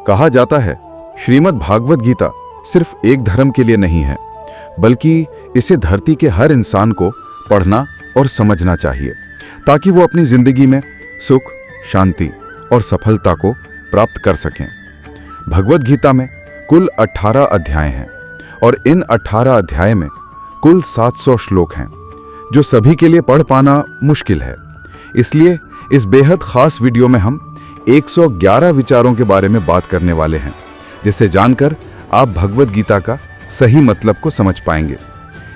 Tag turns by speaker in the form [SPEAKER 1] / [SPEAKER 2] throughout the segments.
[SPEAKER 1] कहा जाता है, श्रीमद् भागवत गीता सिर्फ एक धर्म के लिए नहीं है, बल्कि इसे धरती के हर इंसान को पढ़ना और समझना चाहिए, ताकि वो अपनी जिंदगी में सुख, शांति और सफलता को प्राप्त कर सकें। भगवत गीता में कुल 18 अध्याय हैं और इन 18 अध्याय में कुल 700 श्लोक हैं, जो सभी के लिए पढ़ पाना मुश्किल है। इसलिए इस बेहद खास वीडियो में हम 111 विचारों के बारे में बात करने वाले हैं, जिसे जानकर आप भगवत गीता का सही मतलब को समझ पाएंगे।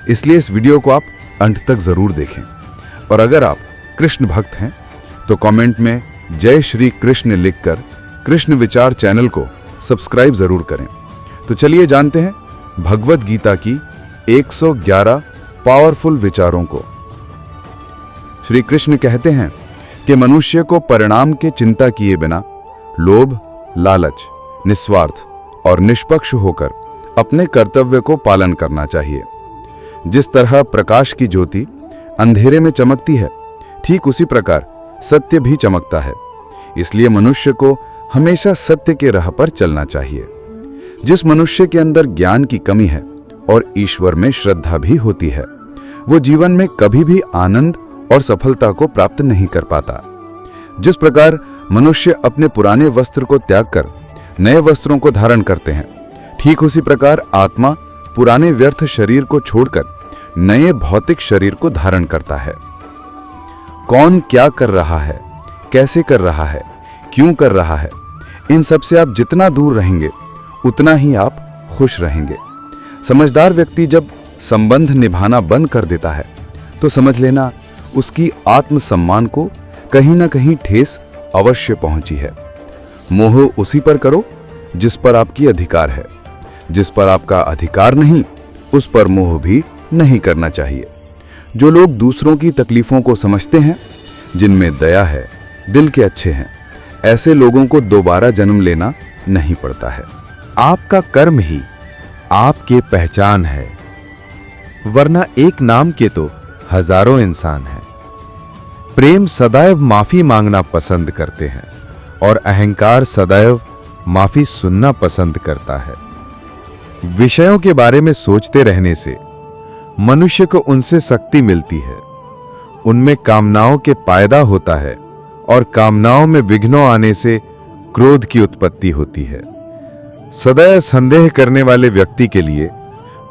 [SPEAKER 1] इसलिए इस वीडियो को आप अंत तक जरूर देखें। और अगर आप कृष्ण भक्त हैं तो कमेंट में जय श्री कृष्ण लिखकर कृष्ण विचार चैनल को सब्सक्राइब जरूर करें। तो चलिए जानते हैं भगवत गीता की 111 पावरफुल विचारों को। श्री कृष्ण कहते हैं कि मनुष्य को परिणाम की चिंता किए बिना लोभ, लालच, निस्वार्थ और निष्पक्ष होकर अपने कर्तव्य को पालन करना चाहिए। जिस तरह प्रकाश की ज्योति अंधेरे में चमकती है, ठीक उसी प्रकार सत्य भी चमकता है। इसलिए मनुष्य को हमेशा सत्य के राह पर चलना चाहिए। जिस मनुष्य के अंदर ज्ञान की कमी है और ईश्वर में श्रद्धा भी होती है, वो जीवन में कभी भी आनंद और सफलता को प्राप्त नहीं कर पाता। जिस प्रकार मनुष्य अपने पुराने वस्त्र को त्याग कर नए वस्त्रों को धारण करते हैं, ठीक उसी प्रकार आत्मा पुराने व्यर्थ शरीर को छोड़कर नए भौतिक शरीर को धारण करता है। कौन क्या कर रहा है, कैसे कर रहा है, क्यों कर रहा है, इन सब से आप जितना दूर रहेंगे उतना ही आप खुश रहेंगे। समझदार व्यक्ति जब संबंध निभाना बंद कर देता है तो समझ लेना उसकी आत्मसम्मान को कहीं ना कहीं ठेस अवश्य पहुंची है। मोह उसी पर करो जिस पर आपकी अधिकार है। जिस पर आपका अधिकार नहीं, उस पर मोह भी नहीं करना चाहिए। जो लोग दूसरों की तकलीफों को समझते हैं, जिनमें दया है, दिल के अच्छे हैं, ऐसे लोगों को दोबारा जन्म लेना नहीं पड़ता है।
[SPEAKER 2] आपका कर्म ही आपकी पहचान है, वरना एक नाम के तो हजारों इंसान हैं। प्रेम सदैव माफी मांगना पसंद करते हैं और अहंकार सदैव माफी सुनना पसंद करता है। विषयों के बारे में सोचते रहने से मनुष्य को उनसे शक्ति मिलती है। उनमें कामनाओं के पैदा होता है और कामनाओं में विघ्नों आने से क्रोध की उत्पत्ति होती है। सदैव संदेह करने वाले व्यक्ति के लिए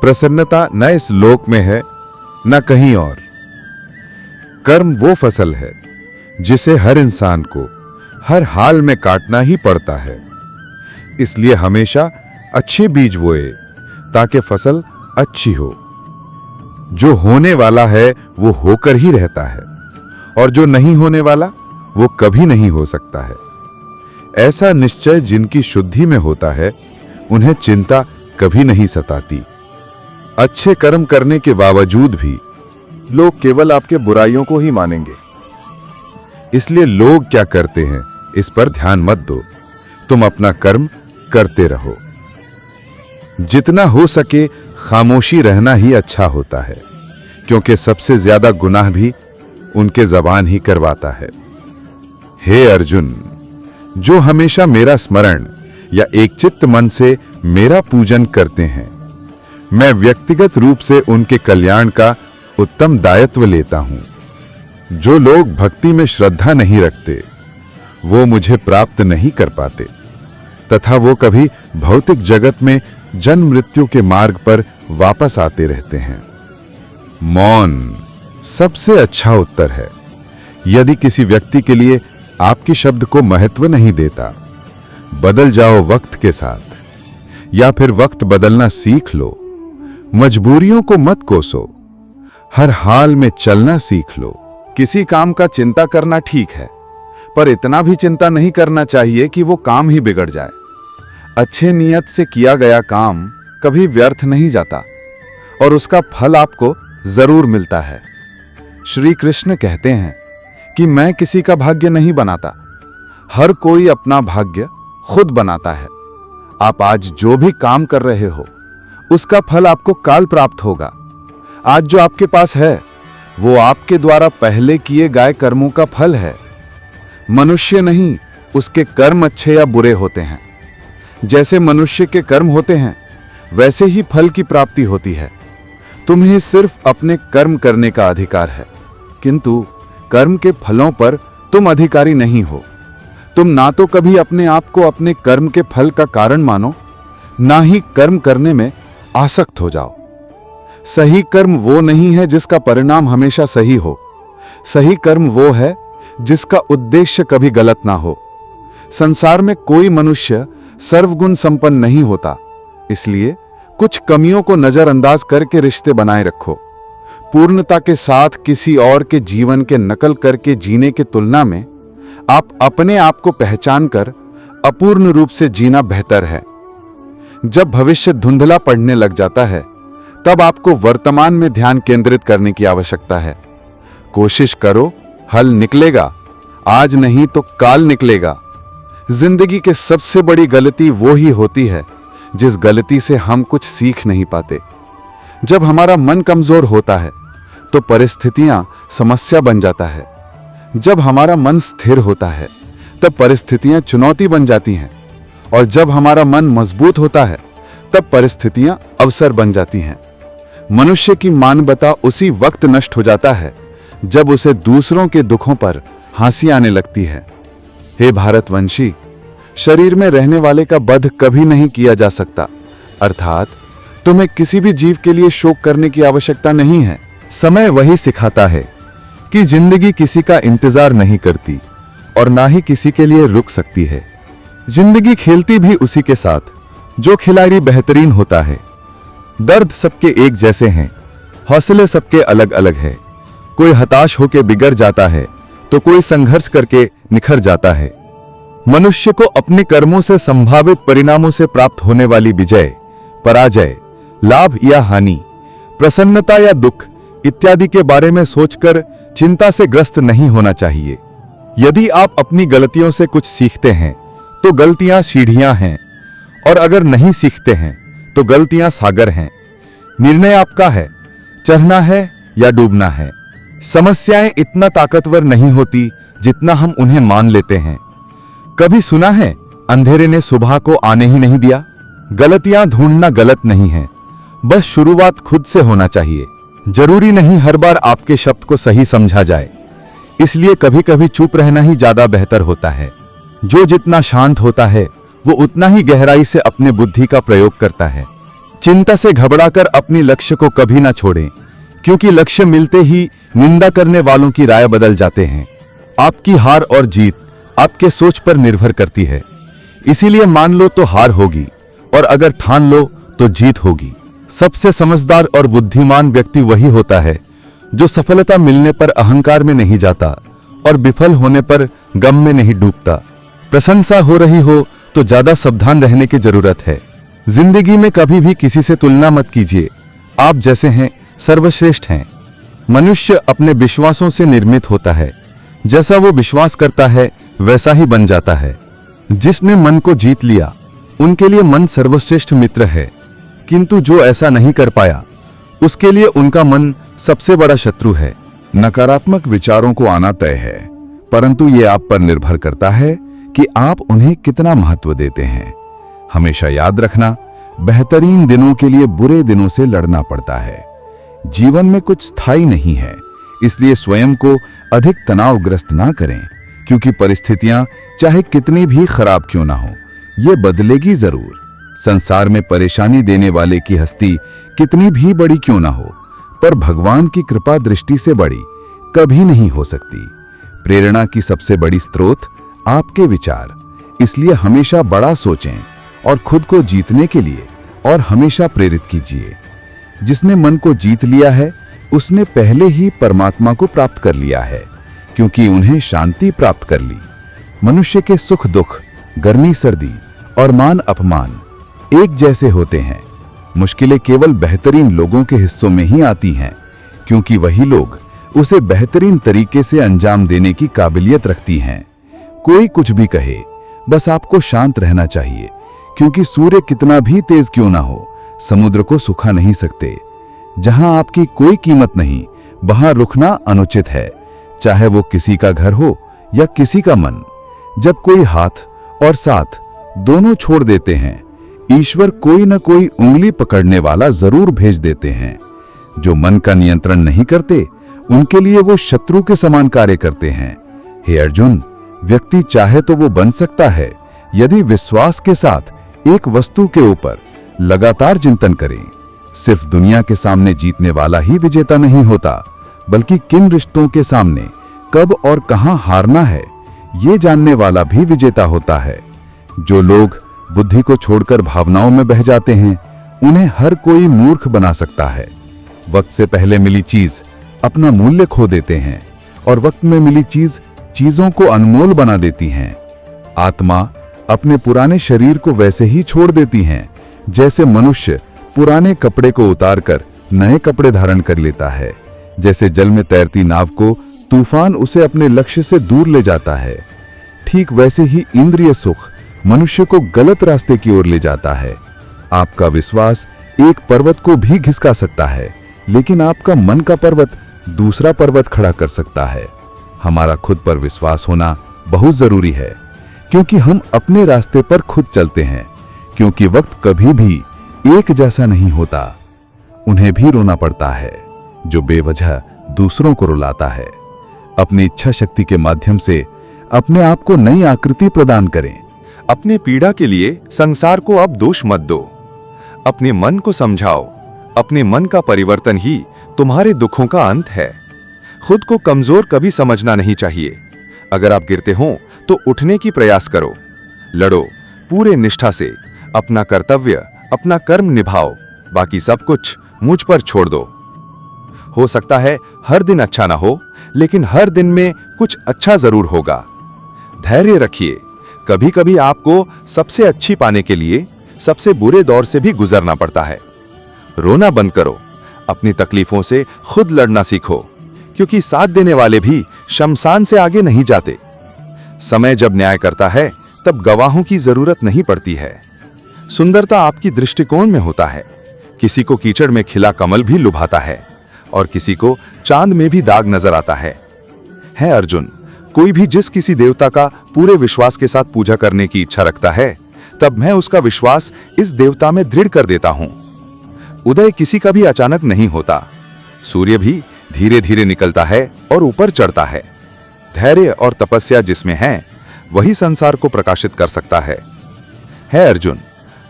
[SPEAKER 2] प्रसन्नता न इस लोक में है न कहीं और। कर्म वो फसल है जिसे हर इंसान को हर हाल में काटना ही पड़ता है। इसलिए हमेशा अच्छे बीज बोए ताकि फसल अच्छी हो। जो होने वाला है वो होकर ही रहता है और जो नहीं होने वाला वो कभी नहीं हो सकता है। ऐसा निश्चय जिनकी शुद्धि में होता है, उन्हें चिंता कभी नहीं सताती। अच्छे कर्म करने के बावजूद भी
[SPEAKER 1] लोग केवल आपके बुराइयों को ही मानेंगे।
[SPEAKER 2] इसलिए लोग क्या करते हैं इस पर ध्यान मत दो, तुम अपना कर्म करते रहो। जितना हो सके खामोशी रहना ही अच्छा होता है, क्योंकि सबसे ज्यादा गुनाह भी उनके जबान ही करवाता है। हे अर्जुन, जो हमेशा मेरा स्मरण या एकचित्त मन से मेरा पूजन करते हैं, मैं व्यक्तिगत रूप से उनके कल्याण का उत्तम दायित्व लेता हूं। जो लोग भक्ति में श्रद्धा नहीं रखते, वो मुझे प्राप्त नहीं कर पाते तथा वो कभी भौतिक जगत में जन्म मृत्यु के मार्ग पर वापस आते रहते हैं। मौन सबसे अच्छा उत्तर है। यदि किसी व्यक्ति के लिए आपके शब्द को महत्व नहीं देता, बदल जाओ वक्त के साथ, या फिर वक्त बदलना सीख लो। मजबूरियों को मत कोसो, हर हाल में चलना सीख लो।
[SPEAKER 1] किसी काम का चिंता करना ठीक है, पर इतना भी चिंता नहीं करना चाहिए कि वो काम ही बिगड़ जाए। अच्छे नियत से किया गया काम कभी व्यर्थ नहीं जाता और उसका फल आपको जरूर मिलता है। श्री कृष्ण कहते हैं कि मैं किसी का भाग्य नहीं बनाता, हर कोई अपना भाग्य खुद बनाता है। आप आज जो भी काम कर रहे हो, उसका फल आपको काल प्राप्त होगा। आज जो आपके पास है वो आपके द्वारा पहले किए गए कर्मों का फल है। मनुष्य नहीं, उसके कर्म अच्छे या बुरे होते हैं। जैसे मनुष्य के कर्म होते हैं वैसे ही फल की प्राप्ति होती है। तुम्हें सिर्फ अपने कर्म करने का अधिकार है, किंतु कर्म के फलों पर तुम अधिकारी नहीं हो। तुम ना तो कभी अपने आप को अपने कर्म के फल का कारण मानो, ना ही कर्म करने में आसक्त हो जाओ। सही कर्म वो नहीं है जिसका परिणाम हमेशा सही हो। सही कर्म वो है जिसका उद्देश्य कभी गलत ना हो। संसार में कोई मनुष्य सर्वगुण संपन्न नहीं होता, इसलिए कुछ कमियों को नजरअंदाज करके रिश्ते बनाए रखो। पूर्णता के साथ किसी और के जीवन के नकल करके जीने की तुलना में आप अपने आप को पहचान कर अपूर्ण रूप से जीना बेहतर है। जब भविष्य धुंधला पड़ने लग जाता है, तब आपको वर्तमान में ध्यान केंद्रित करने की आवश्यकता है। कोशिश करो, हल निकलेगा। आज नहीं तो काल निकलेगा। जिंदगी की सबसे बड़ी गलती वो ही होती है जिस गलती से हम कुछ सीख नहीं पाते। जब हमारा मन कमजोर होता है तो परिस्थितियां समस्या बन जाता है। जब हमारा मन स्थिर होता है तब परिस्थितियां चुनौती बन जाती हैं, और जब हमारा मन मजबूत होता है तब परिस्थितियां अवसर बन जाती हैं। मनुष्य की मानवता उसी वक्त नष्ट हो जाता है जब उसे दूसरों के दुखों पर हंसी आने लगती है। हे भारतवंशी, शरीर में रहने वाले का वध कभी नहीं किया जा सकता, अर्थात तुम्हें किसी भी जीव के लिए शोक करने की आवश्यकता नहीं है।
[SPEAKER 2] समय वही सिखाता है कि जिंदगी किसी का इंतजार नहीं करती और ना ही किसी के लिए रुक सकती है। जिंदगी खेलती भी उसी के साथ जो खिलाड़ी बेहतरीन होता है। दर्द सबके एक जैसे हैं, हौसले सबके अलग अलग है। कोई हताश होकर बिगड़ जाता है तो कोई संघर्ष करके निखर जाता है। मनुष्य को अपने कर्मों से संभावित परिणामों से प्राप्त होने वाली विजय, पराजय, लाभ या हानि, प्रसन्नता या दुख इत्यादि के बारे में सोचकर चिंता से ग्रस्त नहीं होना चाहिए। यदि आप अपनी गलतियों से कुछ सीखते हैं तो गलतियां सीढ़ियां हैं, और अगर नहीं सीखते हैं तो गलतियां सागर हैं। निर्णय आपका है, चढ़ना है या डूबना है। समस्याएं इतना ताकतवर नहीं होती जितना हम उन्हें मान लेते हैं। कभी सुना है, अंधेरे ने सुबह को आने ही नहीं दिया? गलतियां ढूंढना गलत नहीं है, बस शुरुआत खुद से होना चाहिए। जरूरी नहीं हर बार आपके शब्द को सही समझा जाए, इसलिए कभी कभी चुप रहना ही ज्यादा बेहतर होता है। जो जितना शांत होता है वो उतना ही गहराई से अपने बुद्धि का प्रयोग करता है। चिंता से घबराकर अपनी लक्ष्य को कभी ना छोड़ें, क्योंकि लक्ष्य मिलते ही निंदा करने वालों की राय बदल जाते हैं। आपकी हार और जीत आपके सोच पर निर्भर करती है, इसीलिए मान लो तो हार होगी, और अगर ठान लो तो जीत होगी। सबसे समझदार और बुद्धिमान व्यक्ति वही होता है जो सफलता मिलने पर अहंकार में नहीं जाता और विफल होने पर गम में नहीं डूबता। प्रशंसा हो रही हो तो ज्यादा सावधान रहने की जरूरत है। जिंदगी में कभी भी किसी से तुलना मत कीजिए। आप जैसे हैं सर्वश्रेष्ठ हैं। मनुष्य अपने विश्वासों से निर्मित होता है। जैसा वो विश्वास करता है वैसा ही बन जाता है। जिसने मन को जीत लिया उनके लिए मन सर्वश्रेष्ठ मित्र है, किंतु जो ऐसा नहीं कर पाया उसके लिए उनका मन सबसे बड़ा शत्रु है।
[SPEAKER 1] नकारात्मक विचारों को आना तय है, परंतु ये आप पर निर्भर करता है कि आप उन्हें कितना महत्व देते हैं। हमेशा याद रखना, बेहतरीन दिनों के लिए बुरे दिनों से लड़ना पड़ता है। जीवन में कुछ स्थायी नहीं है, इसलिए स्वयं को अधिक तनावग्रस्त ना करें, क्योंकि परिस्थितियां चाहे कितनी भी खराब क्यों ना हो, ये बदलेगी जरूर। संसार में परेशानी देने वाले की हस्ती कितनी भी बड़ी क्यों ना हो, पर भगवान की कृपा दृष्टि से बड़ी कभी नहीं हो सकती। प्रेरणा की सबसे बड़ी स्रोत आपके विचार, इसलिए हमेशा बड़ा सोचें और खुद को जीतने के लिए और हमेशा प्रेरित कीजिए। जिसने मन को जीत लिया है उसने पहले ही परमात्मा को प्राप्त कर लिया है, क्योंकि उन्हें शांति प्राप्त कर ली। मनुष्य के सुख दुख, गर्मी सर्दी और मान अपमान एक जैसे होते हैं। मुश्किलें केवल बेहतरीन लोगों के हिस्सों में ही आती हैं, क्योंकि वही लोग उसे बेहतरीन तरीके से अंजाम देने की काबिलियत रखती हैं। कोई कुछ भी कहे, बस आपको शांत रहना चाहिए, क्योंकि सूर्य कितना भी तेज क्यों ना हो, समुद्र को सुखा नहीं सकते। जहां आपकी कोई कीमत नहीं, वहां रुकना अनुचित है, चाहे वो किसी का घर हो या किसी का मन। जब कोई हाथ और साथ दोनों छोड़ देते हैं। ईश्वर कोई न कोई उंगली पकड़ने वाला जरूर भेज देते हैं। जो मन का नियंत्रण नहीं करते, उनके लिए वो शत्रु के समान कार्य करते हैं। हे अर्जुन, व्यक्ति चाहे तो वो बन सकता है यदि विश्वास के साथ एक वस्तु के ऊपर लगातार चिंतन करें। सिर्फ दुनिया के सामने जीतने वाला ही विजेता नहीं होता, बल्कि किन रिश्तों के सामने कब और कहां हारना है, ये जानने वाला भी विजेता होता है। जो लोग बुद्धि को छोड़कर भावनाओं में बह जाते हैं, उन्हें हर कोई मूर्ख बना सकता है। वक्त से पहले मिली चीज अपना मूल्य खो देते हैं और वक्त में मिली चीजों को अनमोल बना देती हैं। आत्मा अपने पुराने शरीर को वैसे ही छोड़ देती हैं जैसे मनुष्य पुराने कपड़े को उतारकर नए कपड़े धारण कर लेता है। जैसे जल में तैरती नाव को तूफान उसे अपने लक्ष्य से दूर ले जाता है, ठीक वैसे ही इंद्रिय सुख मनुष्य को गलत रास्ते की ओर ले जाता है। आपका विश्वास एक पर्वत को भी घिसका सकता है, लेकिन आपका मन का पर्वत दूसरा पर्वत खड़ा कर सकता है। हमारा खुद पर विश्वास होना बहुत जरूरी है, क्योंकि हम अपने रास्ते पर खुद चलते हैं। क्योंकि वक्त कभी भी एक जैसा नहीं होता, उन्हें भी रोना पड़ता है जो बेवजह दूसरों को रुलाता है। अपनी इच्छा शक्ति के माध्यम से अपने आप को नई आकृति प्रदान करें।
[SPEAKER 2] अपने पीड़ा के लिए संसार को अब दोष मत दो। अपने मन को समझाओ। अपने मन का परिवर्तन ही तुम्हारे दुखों का अंत है। खुद को कमजोर कभी समझना नहीं चाहिए। अगर आप गिरते हो तो उठने की प्रयास करो। लड़ो पूरे निष्ठा से। अपना कर्तव्य, अपना कर्म निभाओ। बाकी सब कुछ मुझ पर छोड़ दो। हो सकता है हर दिन अच्छा ना हो, लेकिन हर दिन में कुछ अच्छा जरूर होगा। धैर्य रखिए। कभी कभी आपको सबसे अच्छी पाने के लिए सबसे बुरे दौर से भी गुजरना पड़ता है। रोना बंद करो। अपनी तकलीफों से खुद लड़ना सीखो, क्योंकि साथ देने वाले भी शमशान से आगे नहीं जाते। समय जब न्याय करता है, तब गवाहों की जरूरत नहीं पड़ती है। सुंदरता आपकी दृष्टिकोण में होता है। किसी को कीचड़ में खिला कमल भी लुभाता है और किसी को चांद में भी दाग नजर आता है। अर्जुन, कोई भी जिस किसी देवता का पूरे विश्वास के साथ पूजा करने की इच्छा रखता है, तब मैं उसका विश्वास इस देवता में दृढ़ कर देता हूं। उदय किसी का भी अचानक नहीं होता। सूर्य भी धीरे धीरे निकलता है और ऊपर चढ़ता है। धैर्य और तपस्या जिसमें है, वही संसार को प्रकाशित कर सकता है। अर्जुन,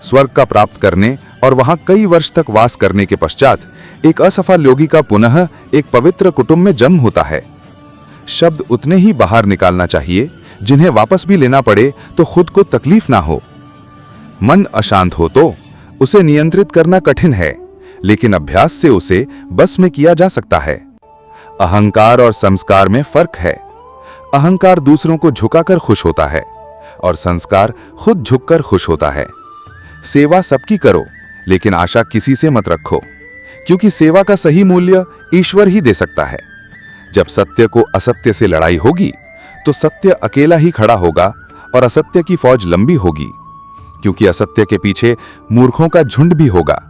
[SPEAKER 2] स्वर्ग का प्राप्त करने और वहां कई वर्ष तक वास करने के पश्चात एक असफल योगी का पुनः एक पवित्र कुटुंब में जन्म होता है। शब्द उतने ही बाहर निकालना चाहिए जिन्हें वापस भी लेना पड़े तो खुद को तकलीफ ना हो। मन अशांत हो तो उसे नियंत्रित करना कठिन है, लेकिन अभ्यास से उसे बस में किया जा सकता है। अहंकार और संस्कार में फर्क है। अहंकार दूसरों को झुकाकर खुश होता है और संस्कार खुद झुककर खुश होता है। सेवा सबकी करो, लेकिन आशा किसी से मत रखो, क्योंकि सेवा का सही मूल्य ईश्वर ही दे सकता है। जब सत्य को असत्य से लड़ाई होगी, तो सत्य अकेला ही खड़ा होगा और असत्य की फौज लंबी होगी, क्योंकि असत्य के पीछे मूर्खों का झुंड भी होगा।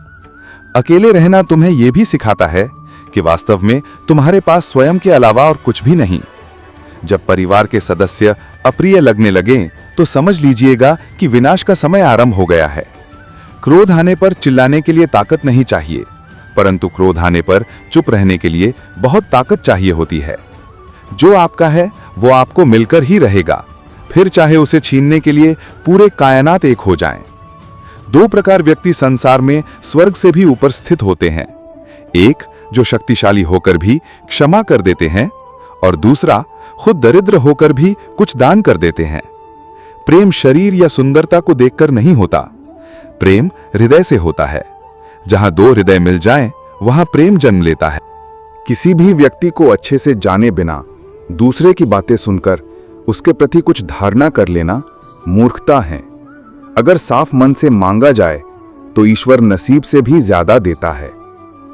[SPEAKER 2] अकेले रहना तुम्हें यह भी सिखाता है कि वास्तव में तुम्हारे पास स्वयं के अलावा और कुछ भी नहीं। जब परिवार के सदस्य अप्रिय लगने लगें, तो समझ लीजिएगा कि विनाश का समय आरंभ हो गया है। क्रोध आने पर चिल्लाने के लिए ताकत नहीं चाहिए, परंतु क्रोध आने पर चुप रहने के लिए बहुत ताकत चाहिए होती है। जो आपका है वो आपको मिलकर ही रहेगा, फिर चाहे उसे छीनने के लिए पूरे कायनात एक हो जाएं। दो प्रकार व्यक्ति संसार में स्वर्ग से भी ऊपर स्थित होते हैं। एक जो शक्तिशाली होकर भी क्षमा कर देते हैं, और दूसरा खुद दरिद्र होकर भी कुछ दान कर देते हैं। प्रेम शरीर या सुंदरता को देखकर नहीं होता, प्रेम हृदय से होता है। जहां दो हृदय मिल जाएं, वहां प्रेम जन्म लेता है।
[SPEAKER 1] किसी भी व्यक्ति को अच्छे से जाने बिना दूसरे की बातें सुनकर उसके प्रति कुछ धारणा कर लेना मूर्खता है। अगर साफ मन से मांगा जाए तो ईश्वर नसीब से भी ज्यादा देता है।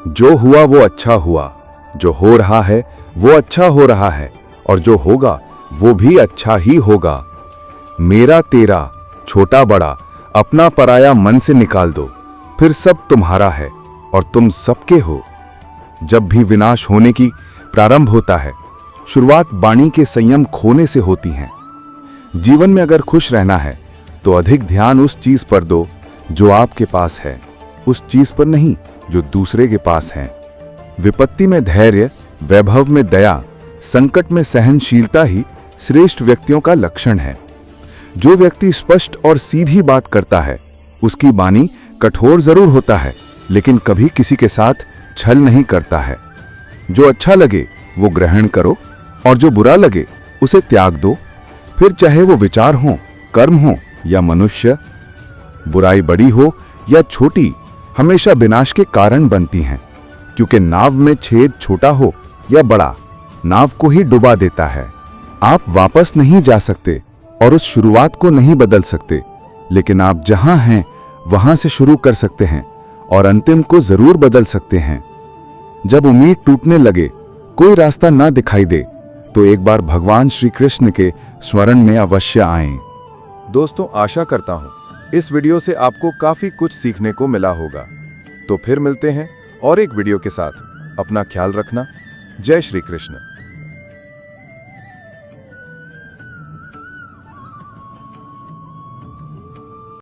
[SPEAKER 1] जो हुआ वो अच्छा हुआ, जो हो रहा है वो अच्छा हो रहा है, और जो होगा वो भी अच्छा ही होगा। मेरा तेरा, छोटा बड़ा, अपना पराया मन से निकाल दो, फिर सब तुम्हारा है और तुम सबके हो। जब भी विनाश होने की प्रारंभ होता है, शुरुआत वाणी के संयम खोने से होती है। जीवन में अगर खुश रहना है तो अधिक ध्यान उस चीज पर दो जो आपके पास है, उस चीज पर नहीं जो दूसरे के पास है। विपत्ति में धैर्य, वैभव में दया, संकट में सहनशीलता ही श्रेष्ठ व्यक्तियों का लक्षण है। जो व्यक्ति स्पष्ट और सीधी बात करता है, उसकी वाणी कठोर जरूर होता है, लेकिन कभी किसी के साथ छल नहीं करता है। जो अच्छा लगे वो ग्रहण करो और जो बुरा लगे उसे त्याग दो, फिर चाहे वो विचार हो, कर्म हो या मनुष्य। बुराई बड़ी हो या छोटी हमेशा विनाश के कारण बनती हैं, क्योंकि नाव में छेद छोटा हो या बड़ा, नाव को ही डुबा देता है। आप वापस नहीं जा सकते और उस शुरुआत को नहीं बदल सकते, लेकिन आप जहां हैं वहां से शुरू कर सकते हैं और अंतिम को जरूर बदल सकते हैं। जब उम्मीद टूटने लगे, कोई रास्ता ना दिखाई दे, तो एक बार भगवान श्री कृष्ण के स्मरण में अवश्य आएं। दोस्तों, आशा करता हूं इस वीडियो से आपको काफी कुछ सीखने को मिला होगा। तो फिर मिलते हैं और एक वीडियो के साथ। अपना ख्याल रखना। जय श्री कृष्ण।